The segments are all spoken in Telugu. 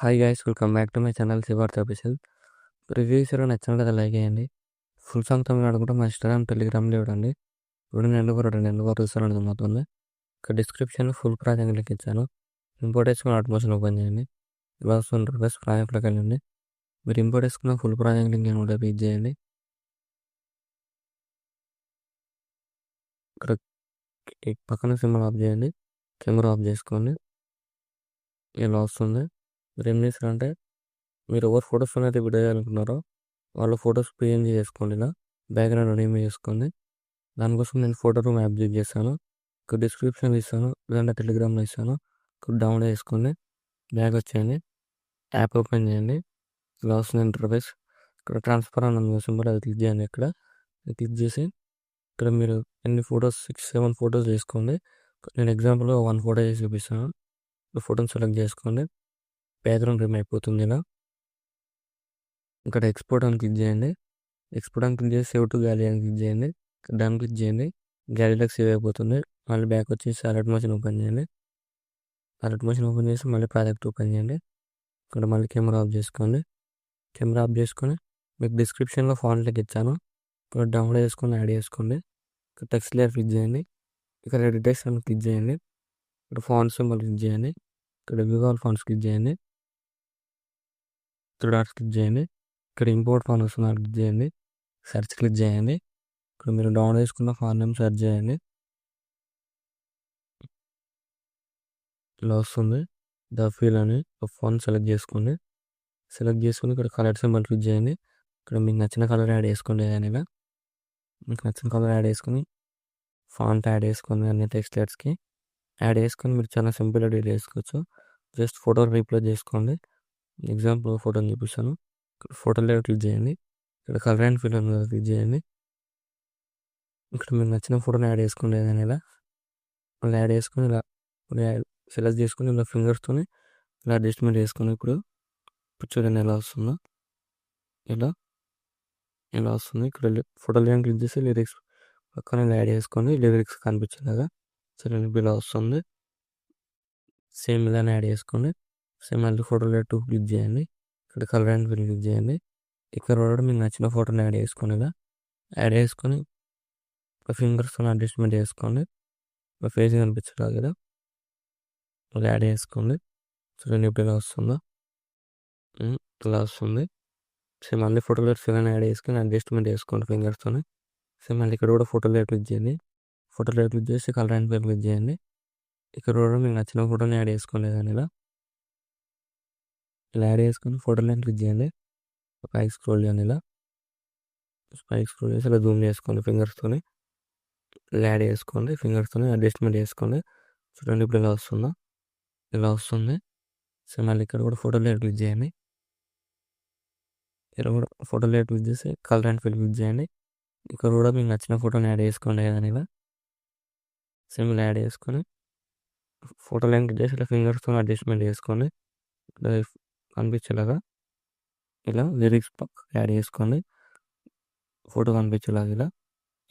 Hi guys, welcome back to my channel Shivartha official. Reviews ఎవరైనా నచ్చినట్లయితే లైక్ చేయండి. ఫుల్ సాంగ్ తమిళ ఆడుకుంటే మా ఇన్స్టాగ్రామ్ టెలిగ్రామ్లో ఇవ్వండి. ఇప్పుడు రెండు చూస్తాను మొత్తం ఇక్కడ డిస్క్రిప్షన్లో ఫుల్ ప్రాజెక్ట్ లింక్ ఇచ్చాను. ఇంపోర్ట్ వేసుకుని ఆటోమేషన్ ఓపెన్ చేయండి. ఇలా వస్తుంది ప్లస్ ప్రాజెక్ట్లోకి వెళ్ళండి. మీరు ఇంపోర్ట్ వేసుకున్న ఫుల్ ప్రాజెక్ట్ లింక్ ఏమిటో రీచ్ చేయండి. ఇక్కడ పక్కన సింబల్ ఆఫ్ చేయండి. కెమెరా ఆఫ్ చేసుకోండి. ఇలా వస్తుంది. మీరు ఏం చేస్తారంటే మీరు ఎవరు ఫొటోస్ అయితే వీడియో చేయాలనుకున్నారో వాళ్ళ ఫొటోస్ పిఎన్జీ చేసుకోండి. ఇలా బ్యాక్గ్రౌండ్ నేమ్ చేసుకోండి. దానికోసం నేను ఫోటో రూమ్ యాప్ యూజ్ చేస్తాను. ఇక్కడ డిస్క్రిప్షన్లో ఇస్తాను, లేదంటే టెలిగ్రామ్లో ఇస్తాను. ఇక్కడ డౌన్లోడ్ చేసుకోండి. బ్యాగ్ వచ్చేయండి, యాప్ ఓపెన్ చేయండి. ఇలా వస్తుంది ఇంటర్ఫేస్. ఇక్కడ ట్రాన్స్ఫర్ అని సింబల్ అది క్లిక్ చేయండి. ఇక్కడ క్లిక్ చేసి ఇక్కడ మీరు ఎన్ని ఫొటోస్ 6-7 ఫొటోస్ చేసుకోండి. నేను ఎగ్జాంపుల్గా 1 ఫోటో చేసి చూపిస్తాను. ఫోటోని సెలెక్ట్ చేసుకోండి. బ్యాక్గ్రౌండ్ రిమూవ్ అయిపోతుంది. ఇలా ఇక్కడ ఎక్స్పోర్ట్ అని క్లిక్ చేయండి. ఎక్స్పోర్ట్ అని క్లిక్ చేసి సేవ్ టు గ్యాలరీ అని క్లిక్ చేయండి. దాన్ని క్లిక్ చేయండి. గ్యాలరీలోకి సేవ్ అయిపోతుంది. మళ్ళీ బ్యాక్ వచ్చేసి అలర్ట్ మోషన్ ఓపెన్ చేయండి. అలర్ట్ మోషన్ ఓపెన్ చేసి మళ్ళీ ప్రాజెక్ట్ ఓపెన్ చేయండి. ఇక్కడ మళ్ళీ కెమెరా ఆఫ్ చేసుకోండి. కెమెరా ఆఫ్ చేసుకొని మీకు డిస్క్రిప్షన్లో ఫాంట్ లింక్ ఇచ్చాను. ఇక్కడ డౌన్లోడ్ చేసుకొని యాడ్ చేసుకోండి. ఇక్కడ టెక్స్ట్ లేయర్ క్లిక్ చేయండి. ఇక్కడ ఎడిటెక్స్ట్ అని క్లిక్ చేయండి. ఇక్కడ ఫాంట్ సింబల్ క్లిక్ చేయండి. ఇక్కడ వ్యూ ఆల్ ఫాంట్స్ క్లిక్ చేయండి. ఇక్కడ డాట్స్ క్లిక్ చేయండి. ఇక్కడ ఇంపోర్ట్ ఫాంట్ వస్తుంది, క్లిక్ చేయండి. సెర్చ్ క్లిక్ చేయండి. ఇక్కడ మీరు డౌన్లోడ్ చేసుకున్న ఫాంట్ నేమ్ సెర్చ్ చేయండి. ఇలా వస్తుంది. ద ఫీల్ అని ఫాంట్ సెలెక్ట్ చేసుకోండి. సెలెక్ట్ చేసుకుని ఇక్కడ కలర్ సింబల్ క్లిక్ చేయండి. ఇక్కడ మీకు నచ్చిన కలర్ యాడ్ చేసుకోండి. ఏదైనా మీకు నచ్చిన కలర్ యాడ్ చేసుకుని ఫాంట్ యాడ్ చేసుకోండి. అన్ని టెక్స్ట్ లెట్స్కి యాడ్ చేసుకొని మీరు చాలా సింపుల్ ఎడిట్ చేసుకోవచ్చు. జస్ట్ ఫోటో రీప్లేస్ చేసుకోండి. ఎగ్జాంపుల్ ఫోటోని చూపిస్తాను. ఇక్కడ ఫోటో లేయర్ క్లిక్ చేయండి. ఇక్కడ కలర్ అండ్ ఫిల్ అని క్లిక్ చేయండి. ఇక్కడ మీకు నచ్చిన ఫోటోని యాడ్ చేసుకోండి. ఏదైనా ఇలా యాడ్ చేసుకొని ఇలా సెలెక్ట్ చేసుకొని ఇలా ఫింగర్స్తో ఇలా అడ్జస్ట్మెంట్ చేసుకొని ఇప్పుడు చూడండి ఎలా వస్తుందో. ఇలా వస్తుంది. ఇక్కడ ఫోటో లేయర్ క్లిక్ చేసి లిరిక్స్ పక్కన ఇలా యాడ్ చేసుకొని లిరిక్స్ కనిపించేలాగా చూడండి ఇలా వస్తుంది. సేమ్ ఇలానే యాడ్ చేసుకోండి. సేమ్ మళ్ళీ ఫోటో లేయర్ 2 క్లిక్ చేయండి. ఇక్కడ కలర్ అండ్ ఫిల్ క్లిక్ చేయండి. ఇక్కడ కూడా మీకు నచ్చిన ఫోటోని యాడ్ చేసుకొని ఇలా యాడ్ చేసుకొని ఫింగర్స్తో అడ్జస్ట్మెంట్ చేసుకోండి. ఫేస్ కనిపించలేదు కదా, ఇలా యాడ్ చేసుకోండి. చూడండి ఇప్పుడు ఇలా వస్తుందో. ఇలా వస్తుంది. సేమ్ మళ్ళీ ఫోటో లేయర్ ఫిల్ యాడ్ చేసుకొని అడ్జస్ట్మెంట్ చేసుకోండి ఫింగర్స్తో. సేమ్ మళ్ళీ ఇక్కడ కూడా ఫోటో లేయర్ క్లిక్ చేయండి. ఫోటో లేయర్ క్లిక్ చేసి కలర్ అండ్ ఫిల్ క్లిక్ చేయండి. ఇక్కడ కూడా మీకు నచ్చిన ఫోటోని యాడ్ చేసుకోలేదు అని ఇలా యాడ్ చేసుకొని ఫోటో లైన్ క్లిక్ చేయండి. పైకి స్క్రోల్ చేయండి. ఇలా పైకి స్క్రోల్ చేసి ఇలా జూమ్ చేసుకోండి ఫింగర్స్తో. ఇలా యాడ్ చేసుకోండి ఫింగర్స్తో అడ్జస్ట్మెంట్ చేసుకోండి. చూడండి ఇప్పుడు ఇలా వస్తుందో. ఇలా వస్తుంది. సో మళ్ళీ ఇక్కడ కూడా ఫోటో లేయర్ క్లిక్ చేయండి. ఇక్కడ కూడా ఫోటో లేయర్ క్లిక్ చేసి కలర్ అండ్ ఫిల్ క్లిక్ చేయండి. ఇక్కడ కూడా మీకు నచ్చిన ఫోటోని యాడ్ చేసుకోండి. ఏదైనా ఇలా సేమ్ ఇలా యాడ్ చేసుకొని ఫోటో లైన్ క్లిక్ చేసి ఇలా ఫింగర్స్తో అడ్జస్ట్మెంట్ చేసుకోండి. ఇలా కనిపించేలాగా ఇలా లిరిక్స్ యాడ్ చేసుకోండి. ఫోటో కనిపించేలాగా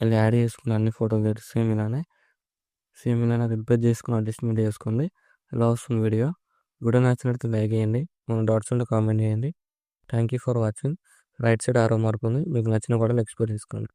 ఇలా యాడ్ చేసుకుని అన్ని ఫోటో లిరిక్స్ సేమ్ ఇలానే రిపేర్ చేసుకుని అడ్జస్ట్మెంట్ చేసుకోండి. ఇలా వస్తుంది వీడియో నచ్చినట్టు లైక్ చేయండి. మన డాట్స్ ఉంటే కామెంట్ చేయండి. Thank you for watching. Right side ఆరో మార్క్ ఉంది, మీకు నచ్చిన కూడా ఎక్స్ప్లోర్ చేసుకోండి.